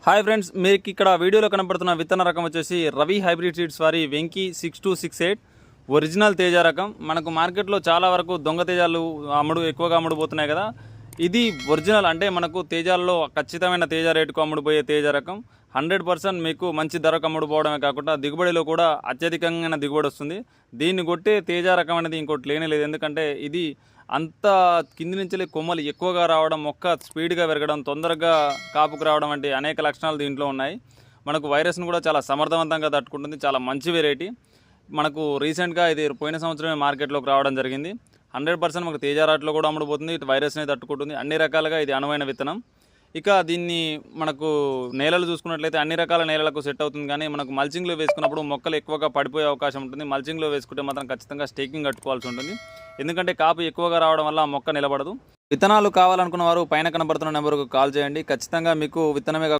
Hi friends, మీకు ఇక్కడ వీడియోలో కనపడుతున్న విత్తన రకం వచ్చేసి రవి హైబ్రిడ్ సీడ్స్ వారి వెంకీ 6268 ఒరిజినల్ తేజ రకం. మనకు మార్కెట్లో చాలా వరకు దొంగ తేజాలు ఎక్కువగా అమ్ముడుపోతున్నాయి కదా. ఇది ఒరిజినల్, అంటే మనకు తేజాల్లో ఖచ్చితమైన తేజ రేటుకు అమ్ముడుపోయే తేజ రకం. 100% మీకు మంచి ధరకు అమ్ముడుపోవడమే కాకుండా దిగుబడిలో కూడా అత్యధికంగా దిగుబడి వస్తుంది. దీన్ని కొట్టే తేజ రకం అనేది ఇంకోటి లేనే లేదు. ఎందుకంటే ఇది అంత కింది నుంచి కొమ్మలు ఎక్కువగా రావడం, మొక్క స్పీడ్గా పెరగడం, తొందరగా కాపుకు రావడం వంటి అనేక లక్షణాలు దీంట్లో ఉన్నాయి. మనకు వైరస్ను కూడా చాలా సమర్థవంతంగా తట్టుకుంటుంది. చాలా మంచి వెరైటీ. మనకు రీసెంట్గా ఇది పోయిన సంవత్సరమే మార్కెట్లోకి రావడం జరిగింది. 100% మనకు తేజ రాట్లో కూడా అమ్ముడుపోతుంది. వైరస్ని తట్టుకుంటుంది. అన్ని రకాలుగా ఇది అనువైన విత్తనం. ఇక దీన్ని మనకు నేలలు చూసుకున్నట్లయితే అన్ని రకాల నేలలకు సెట్ అవుతుంది. కానీ మనకు మల్చింగ్లో వేసుకున్నప్పుడు మొక్కలు ఎక్కువగా పడిపోయే అవకాశం ఉంటుంది. మల్చింగ్లో వేసుకుంటే మాత్రం ఖచ్చితంగా స్టేకింగ్ కట్టుకోవాల్సి ఉంటుంది. ఎందుకంటే కాపు ఎక్కువగా రావడం వల్ల మొక్క నిలబడదు. విత్తనాలు కావాలనుకున్న వారు పైన కనబడుతున్న నెంబర్కు కాల్ చేయండి. ఖచ్చితంగా మీకు విత్తనమే